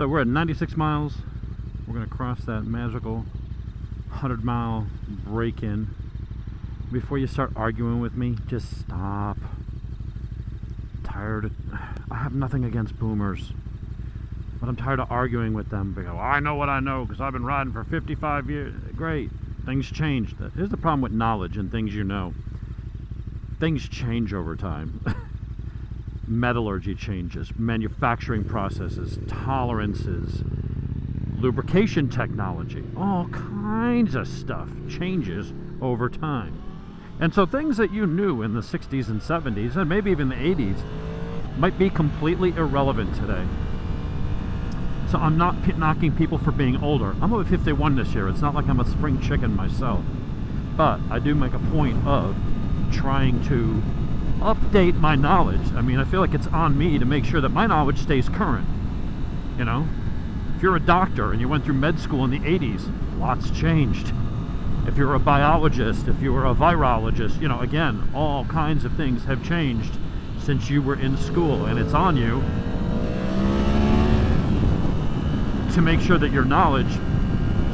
So we're at 96 miles. We're going to cross that magical 100-mile break-in. Before you start arguing with me, just stop. Tired. I have nothing against boomers, but I'm tired of arguing with them. They go, I know what I know because I've been riding for 55 years. Great. Things change. Here's the problem with knowledge and things you know. Things change over time. Metallurgy changes, manufacturing processes, tolerances, lubrication technology, all kinds of stuff changes over time. And so things that you knew in the 60s and 70s and maybe even the 80s might be completely irrelevant today. So I'm not knocking people for being older. I'm over 51 this year. It's not like I'm a spring chicken myself. But I do make a point of trying to update my knowledge. I mean, I feel like it's on me to make sure that my knowledge stays current. You know? If you're a doctor and you went through med school in the 80s, lots changed. If you're a biologist, if you were a virologist, you know, again, all kinds of things have changed since you were in school, and it's on you to make sure that your knowledge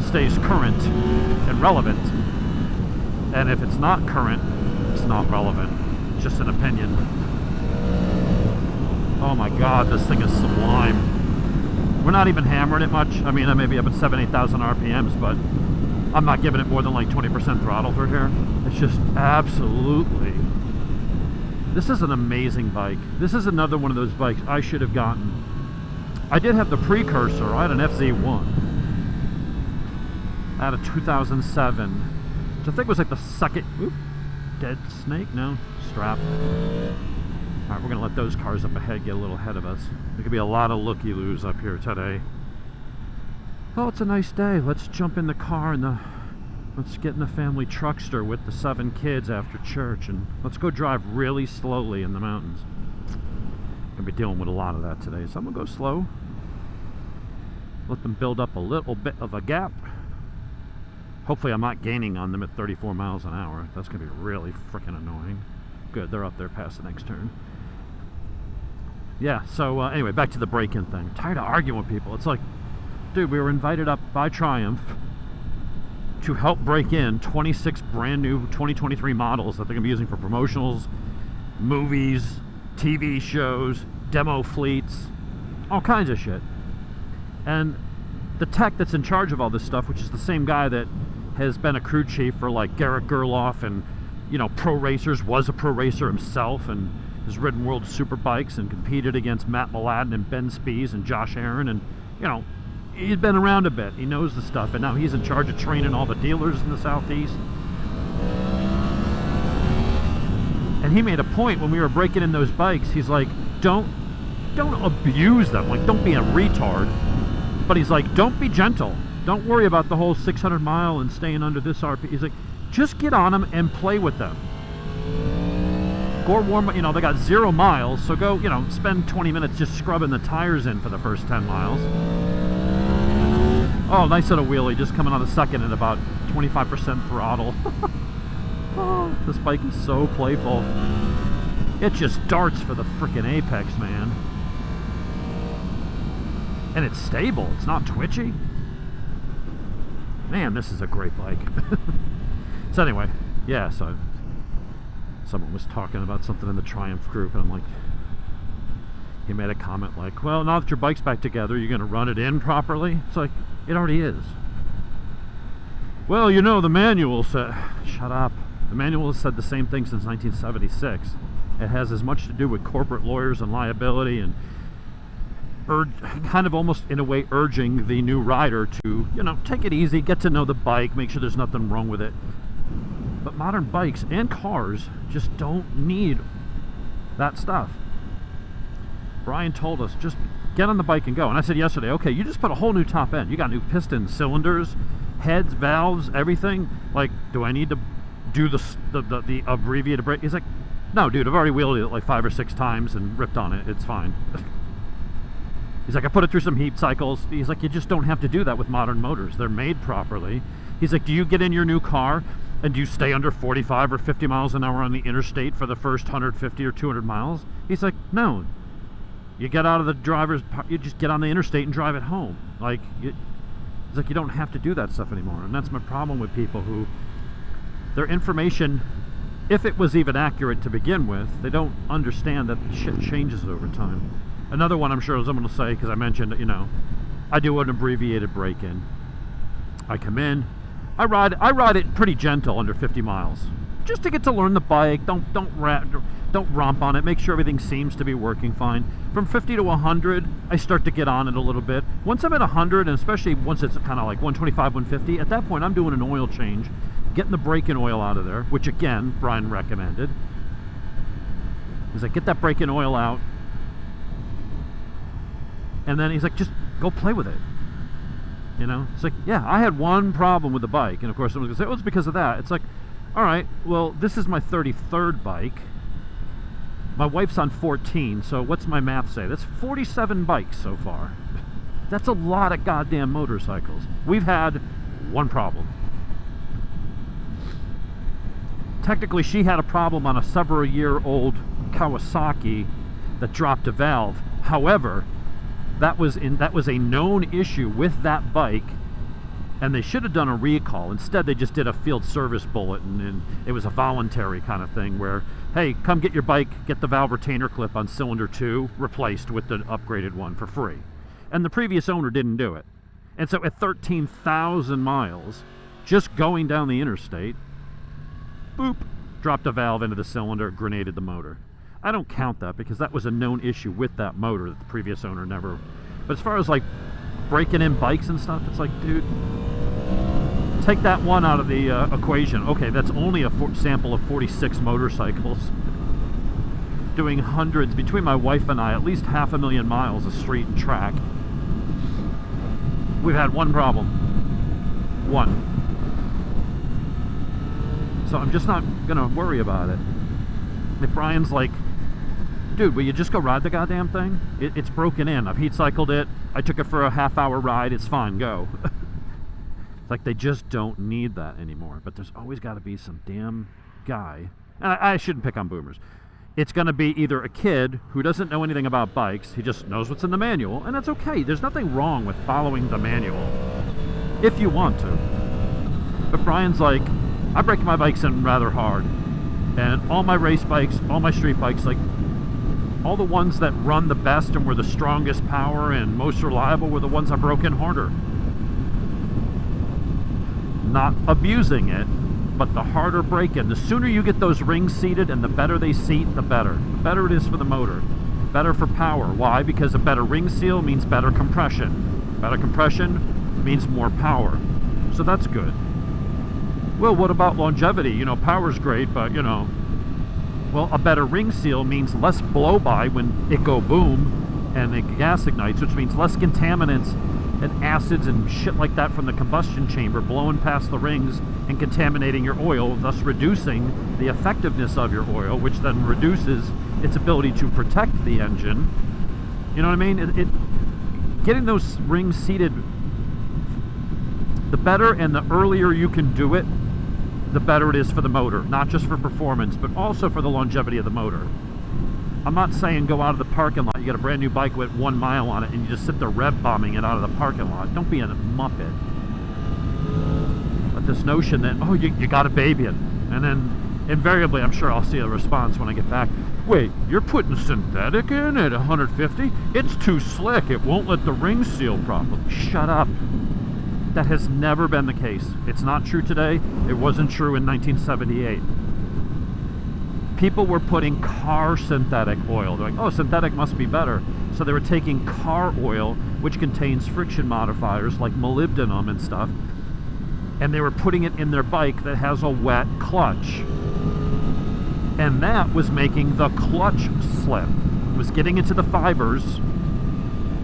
stays current and relevant. And if it's not current, it's not relevant. It's just an opinion. Oh my God, this thing is sublime. We're not even hammering it much. I mean, I may be up at 8,000 RPMs, but I'm not giving it more than like 20% throttle through here. It's just absolutely... This is an amazing bike. This is another one of those bikes I should have gotten. I did have the precursor. I had an FZ1. I had a 2007. Which I think was like the second... Oop, dead snake? No. Strap. Alright, we're going to let those cars up ahead get a little ahead of us. There could be a lot of looky-loos up here today. Oh, it's a nice day. Let's jump in the car and let's get in the family truckster with the 7 kids after church, and let's go drive really slowly in the mountains. I'm gonna be dealing with a lot of that today, so I'm gonna go slow. Let them build up a little bit of a gap. Hopefully I'm not gaining on them at 34 miles an hour. That's gonna be really freaking annoying. Good, they're up there past the next turn. Yeah, so anyway, back to the break-in thing. I'm tired of arguing with people. It's like, dude, we were invited up by Triumph to help break in 26 brand new 2023 models that they're going to be using for promotionals, movies, TV shows, demo fleets, all kinds of shit. And the tech that's in charge of all this stuff, which is the same guy that has been a crew chief for like Garrett Gerloff and, you know, pro racers, was a pro racer himself and has ridden World Superbikes and competed against Matt Mladen and Ben Spies and Josh Aaron, and, you know, he's been around a bit. He knows the stuff, and now he's in charge of training all the dealers in the Southeast. And he made a point when we were breaking in those bikes. He's like, don't abuse them. Like, don't be a retard. But he's like, don't be gentle. Don't worry about the whole 600 mile and staying under this RP. He's like, just get on them and play with them. Go warm, you know, they got 0 miles, so go, you know, spend 20 minutes just scrubbing the tires in for the first 10 miles. Oh, nice little wheelie, just coming on the second at about 25% throttle. Oh, this bike is so playful. It just darts for the freaking apex, man. And it's stable, it's not twitchy. Man, this is a great bike. So anyway, yeah, so someone was talking about something in the Triumph group, and I'm like, he made a comment like, well, now that your bike's back together, you're going to run it in properly? It's like, it already is. Well, you know, the manual said... Shut up. The manual has said the same thing since 1976. It has as much to do with corporate lawyers and liability and kind of almost in a way urging the new rider to, you know, take it easy, get to know the bike, make sure there's nothing wrong with it. But modern bikes and cars just don't need that stuff. Brian told us, just get on the bike and go. And I said yesterday, okay, you just put a whole new top end. You got new pistons, cylinders, heads, valves, everything. Like, do I need to do the abbreviated brake? He's like, no, dude, I've already wheeled it like 5 or 6 times and ripped on it. It's fine. He's like, I put it through some heat cycles. He's like, you just don't have to do that with modern motors. They're made properly. He's like, do you get in your new car and do you stay under 45 or 50 miles an hour on the interstate for the first 150 or 200 miles? He's like, no. You get out of the you just get on the interstate and drive it home. Like, it's like you don't have to do that stuff anymore. And that's my problem with people who, their information, if it was even accurate to begin with, they don't understand that shit changes over time. Another one I'm sure someone will say, because I mentioned, you know, I do an abbreviated break-in. I come in, I ride it pretty gentle under 50 miles, just to get to learn the bike. Don't romp on it. Make sure everything seems to be working fine. From 50 to 100, I start to get on it a little bit. Once I'm at 100, and especially once it's kind of like 125, 150, at that point I'm doing an oil change, getting the break-in oil out of there, which again Brian recommended. He's like, get that break-in oil out, and then he's like, just go play with it. You know, it's like, yeah, I had one problem with the bike, and of course someone's gonna say, oh, it's because of that. It's like, all right, well, this is my 33rd bike. My wife's on 14, so what's my math say? That's 47 bikes so far. That's a lot of goddamn motorcycles. We've had one problem. Technically, she had a problem on a several-year-old Kawasaki that dropped a valve. However, that was a known issue with that bike, and they should have done a recall. Instead, they just did a field service bulletin, and it was a voluntary kind of thing where, hey, come get your bike, get the valve retainer clip on cylinder 2 replaced with the upgraded one for free. And the previous owner didn't do it. And so at 13,000 miles, just going down the interstate, boop, dropped a valve into the cylinder, grenaded the motor. I don't count that because that was a known issue with that motor that the previous owner never. But as far as like breaking in bikes and stuff, it's like, dude, take that one out of the equation. Okay, that's only a sample of 46 motorcycles. Doing hundreds, between my wife and I, at least 500,000 miles of street and track. We've had one problem. One. So I'm just not gonna worry about it. If Brian's like, dude, will you just go ride the goddamn thing? It's broken in. I've heat cycled it. I took it for a half-hour ride. It's fine. Go. It's like they just don't need that anymore. But there's always got to be some damn guy. And I shouldn't pick on boomers. It's going to be either a kid who doesn't know anything about bikes. He just knows what's in the manual, and that's okay. There's nothing wrong with following the manual if you want to. But Brian's like, I break my bikes in rather hard. And all my race bikes, all my street bikes, like all the ones that run the best and were the strongest power and most reliable were the ones I broke in harder. Not abusing it, but the harder break-in. The sooner you get those rings seated and the better they seat, the better. The better it is for the motor. Better for power. Why? Because a better ring seal means better compression. Better compression means more power. So that's good. Well, what about longevity? You know, power's great, but you know, well, a better ring seal means less blow-by when it go boom and the gas ignites, which means less contaminants and acids and shit like that from the combustion chamber blowing past the rings and contaminating your oil, thus reducing the effectiveness of your oil, which then reduces its ability to protect the engine. You know what I mean? Getting those rings seated, the better and the earlier you can do it, the better it is for the motor. Not just for performance, but also for the longevity of the motor. I'm not saying go out of the parking lot, you got a brand new bike with 1 mile on it and you just sit there rev bombing it out of the parking lot. Don't be a muppet. But this notion that, oh, you got to baby it. And then invariably, I'm sure I'll see a response when I get back. Wait, you're putting synthetic in at 150? It's too slick. It won't let the ring seal properly. Shut up. That has never been the case. It's not true today. It wasn't true in 1978. People were putting car synthetic oil. They're like, oh, synthetic must be better. So they were taking car oil, which contains friction modifiers like molybdenum and stuff, and they were putting it in their bike that has a wet clutch. And that was making the clutch slip. It was getting into the fibers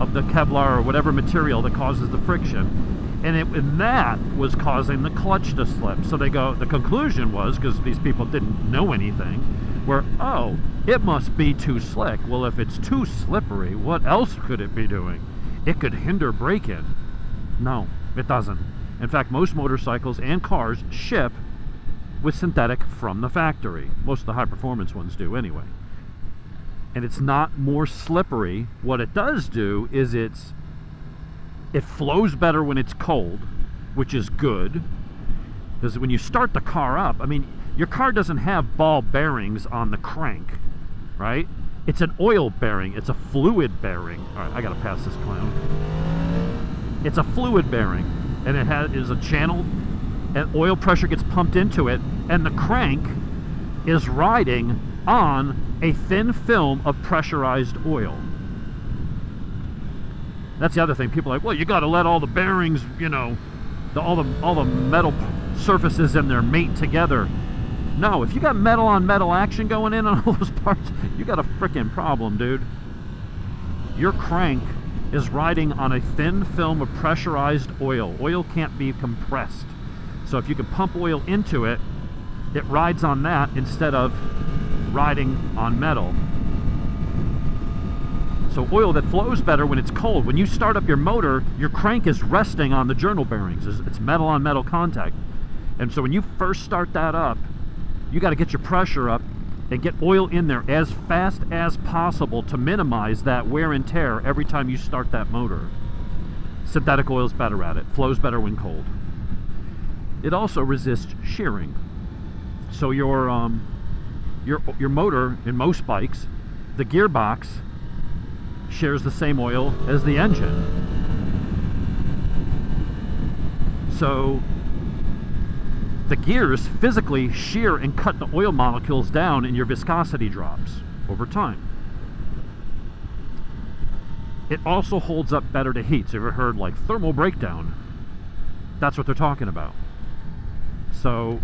of the Kevlar or whatever material that causes the friction. And that was causing the clutch to slip. So they go, the conclusion was, because these people didn't know anything, where, oh, it must be too slick. Well, if it's too slippery, what else could it be doing? It could hinder break-in. No, it doesn't. In fact, most motorcycles and cars ship with synthetic from the factory. Most of the high-performance ones do anyway. and it's not more slippery. What it does do is it flows better when it's cold, which is good, because when you start the car up, I mean, your car doesn't have ball bearings on the crank, right? It's an oil bearing. It's a fluid bearing. All right, I gotta pass this clown. It's a fluid bearing, and it is a channel, and oil pressure gets pumped into it, and the crank is riding on a thin film of pressurized oil. That's the other thing. People are like, well, you got to let all the bearings, you know, all the metal surfaces in there mate together. No, if you got metal on metal action going in on all those parts, you got a freaking problem, dude. Your crank is riding on a thin film of pressurized oil. Oil can't be compressed. So if you can pump oil into it, it rides on that instead of riding on metal. So oil that flows better when it's cold. When you start up your motor, your crank is resting on the journal bearings. It's metal on metal contact. And so when you first start that up, you got to get your pressure up and get oil in there as fast as possible to minimize that wear and tear every time you start that motor. Synthetic oil is better at it. Flows better when cold. It also resists shearing. So your motor, in most bikes, the gearbox shares the same oil as the engine. So the gears physically shear and cut the oil molecules down, and your viscosity drops over time. It also holds up better to heat. So you ever heard like thermal breakdown? That's what they're talking about. So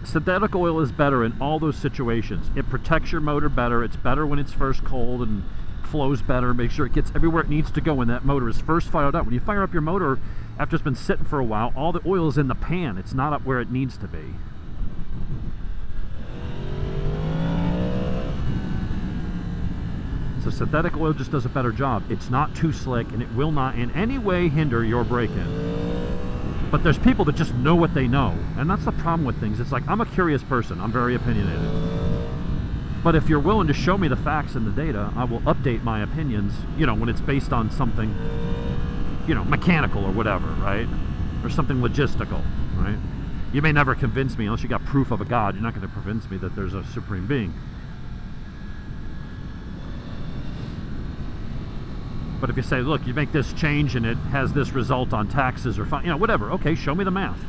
synthetic oil is better in all those situations. It protects your motor better. It's better when it's first cold and flows better. Make sure it gets everywhere it needs to go when that motor is first fired up. When you fire up your motor after it's been sitting for a while, all the oil is in the pan. It's not up where it needs to be. So synthetic oil just does a better job. It's not too slick, and it will not in any way hinder your braking. But there's people that just know what they know, and that's the problem with things. It's like, I'm a curious person. I'm very opinionated. But if you're willing to show me the facts and the data, I will update my opinions, you know, when it's based on something, you know, mechanical or whatever, right? Or something logistical, right? You may never convince me, unless you got proof of a God. You're not going to convince me that there's a supreme being. But if you say, look, you make this change and it has this result on taxes or fine, you know, whatever, okay, show me the math.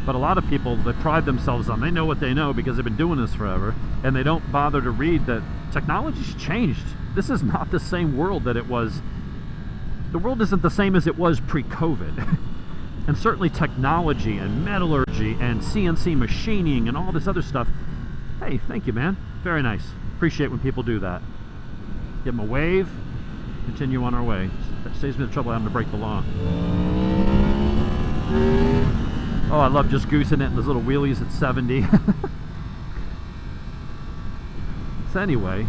But a lot of people, they pride themselves on, they know what they know because they've been doing this forever, and they don't bother to read that technology's changed. This is not the same world that it was. The world isn't the same as it was pre-COVID. And certainly technology and metallurgy and CNC machining and all this other stuff. Hey, thank you, man. Very nice. Appreciate when people do that. Give them a wave, continue on our way. That saves me the trouble of having to break the law. Oh, I love just goosing it in those little wheelies at 70. So anyway,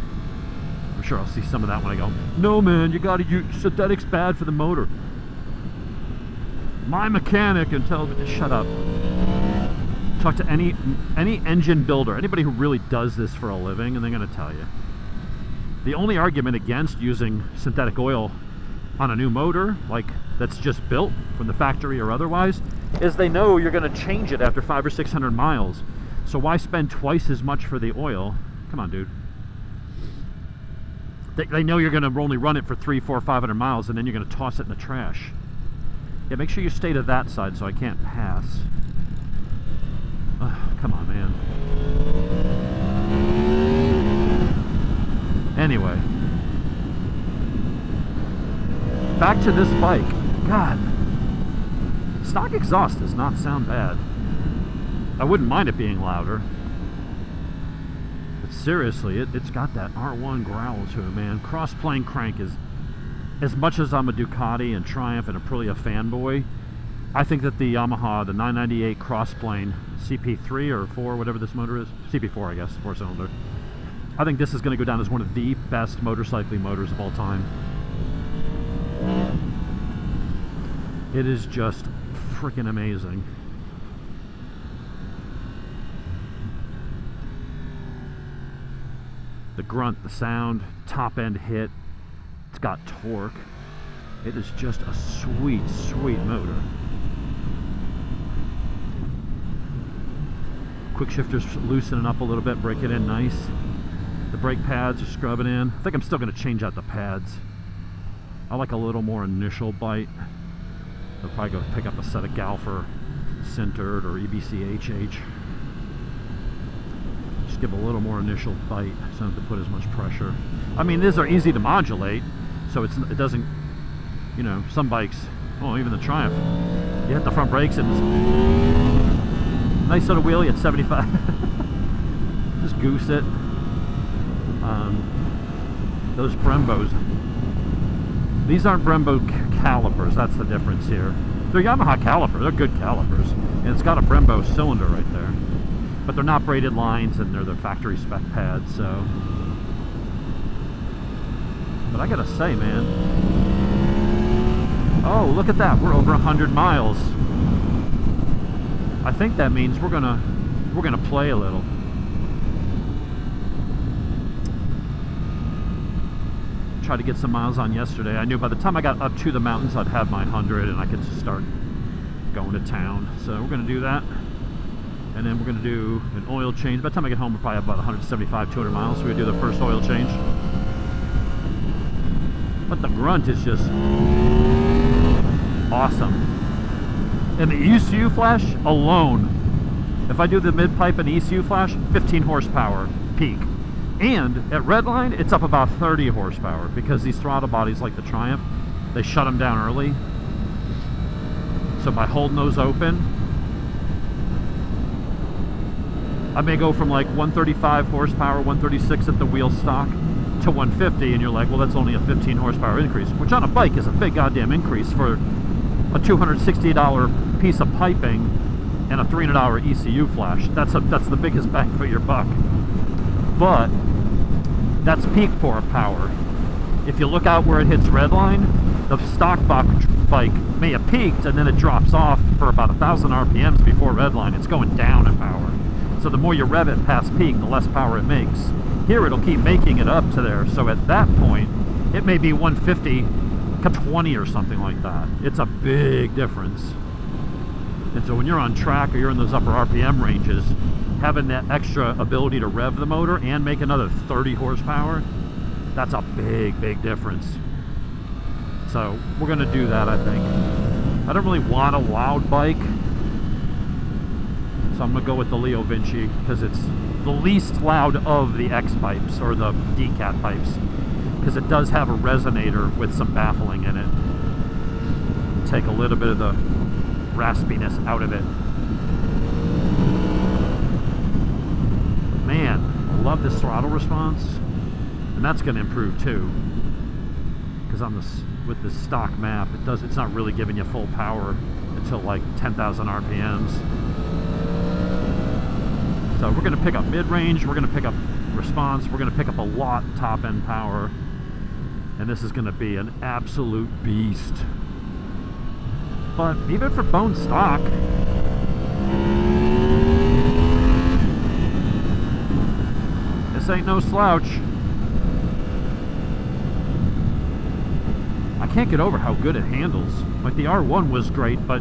I'm sure I'll see some of that when I go, no man, you gotta use synthetic's bad for the motor. My mechanic and tell me to shut up. Talk to any engine builder, anybody who really does this for a living, and they're going to tell you. The only argument against using synthetic oil on a new motor, like that's just built from the factory or otherwise, is they know you're going to change it after 500 or 600 miles. So why spend twice as much for the oil? Come on, dude. They know you're going to only run it for 300, 400, 500 miles, and then you're going to toss it in the trash. Yeah, make sure you stay to that side so I can't pass. Come on, man. Anyway, back to this bike. God, stock exhaust does not sound bad. I wouldn't mind it being louder. But seriously, it's got that R1 growl to it, man. Cross-plane crank is, as much as I'm a Ducati and Triumph and Aprilia fanboy, I think that the Yamaha, the 998 crossplane CP3 or 4, whatever this motor is, CP4 I guess, 4-cylinder, I think this is going to go down as one of the best motorcycling motors of all time. It is just freaking amazing. The grunt, the sound, top end hit. It's got torque. It is just a sweet, sweet motor. Quick shifter's loosening up a little bit, break it in nice. The brake pads are scrubbing in. I think I'm still going to change out the pads. I like a little more initial bite. I'll probably go pick up a set of Galfer Sintered or EBC HH. Just give a little more initial bite so I don't have to put as much pressure. I mean, these are easy to modulate, so it doesn't, you know, some bikes, oh, even the Triumph, you hit the front brakes and it's nice little wheelie at 75. Just goose it. Those Brembos, these aren't Brembo calipers, that's the difference here. They're Yamaha calipers, they're good calipers, and it's got a Brembo cylinder right there. But they're not braided lines and they're the factory spec pads, so. But I gotta say, man, oh, look at that, we're over 100 miles. I think that means we're gonna play a little. Tried to get some miles on yesterday. I knew by the time I got up to the mountains I'd have my 100 and I could just start going to town. So we're gonna do that. And then we're gonna do an oil change. By the time I get home, we'll probably have about 175, 200 miles. So we're gonna do the first oil change. But the grunt is just awesome. And the ECU flash alone, if I do the mid-pipe and ECU flash, 15 horsepower peak. And at Redline, it's up about 30 horsepower because these throttle bodies like the Triumph, they shut them down early. So by holding those open, I may go from like 135 horsepower, 136 at the wheel stock to 150, and you're like, well, that's only a 15 horsepower increase, which on a bike is a big goddamn increase for a $260 piece of piping and a $300 ECU flash. That's the biggest bang for your buck. But that's peak power. If you look out where it hits Redline, the stock bike may have peaked and then it drops off for about 1,000 RPMs before Redline. It's going down in power. So the more you rev it past peak, the less power it makes. Here it'll keep making it up to there. So at that point, it may be 150 to 20 or something like that. It's a big difference. And so when you're on track or you're in those upper RPM ranges, having that extra ability to rev the motor and make another 30 horsepower, that's a big difference. So we're gonna do that, I think. I don't really want a loud bike, so I'm gonna go with the Leo Vinci because it's the least loud of the X pipes or the DCAT pipes, because it does have a resonator with some baffling in it. Take a little bit of the raspiness out of it. Man, I love this throttle response, and that's going to improve too. Because on this, with this stock map, it's not really giving you full power until like 10,000 RPMs. So we're going to pick up mid-range, we're going to pick up response, we're going to pick up a lot top-end power, and this is going to be an absolute beast. But even for bone stock, this ain't no slouch. I can't get over how good it handles. Like the R1 was great, but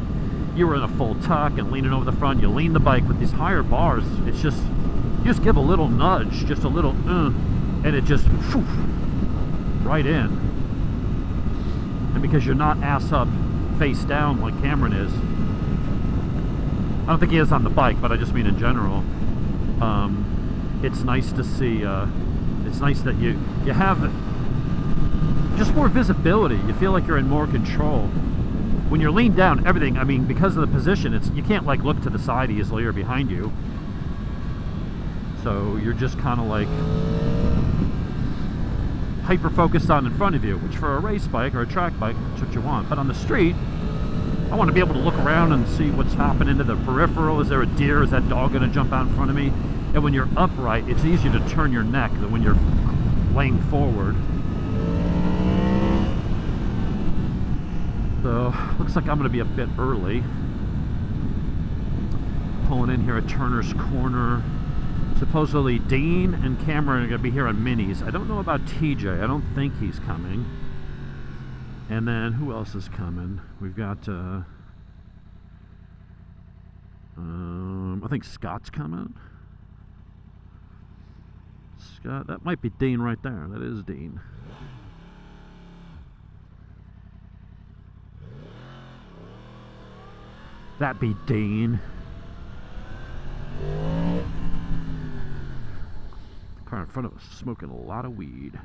you were in a full tuck and leaning over the front. You lean the bike with these higher bars. It's just, you just give a little nudge, just a little, and it just, whew, right in. And because you're not ass up, face down like Cameron is. I don't think he is on the bike, but I just mean in general. It's nice to see, it's nice that you have just more visibility. You feel like you're in more control. When you're leaned down, everything, I mean, because of the position, you can't like look to the side easily or behind you. So you're just kind of like hyper focused on in front of you, which for a race bike or a track bike, that's what you want. But on the street, I want to be able to look around and see what's happening to the peripheral. Is there a deer? Is that dog going to jump out in front of me? And when you're upright, it's easier to turn your neck than when you're laying forward. So, looks like I'm going to be a bit early. Pulling in here at Turner's Corner. It's Supposedly Dean and Cameron are going to be here on minis. I don't know about TJ. I don't think he's coming. And then who else is coming? We've got I think Scott's coming. Scott, that might be Dean right there. That is Dean. That be Dean. The car in front of us smoking a lot of weed.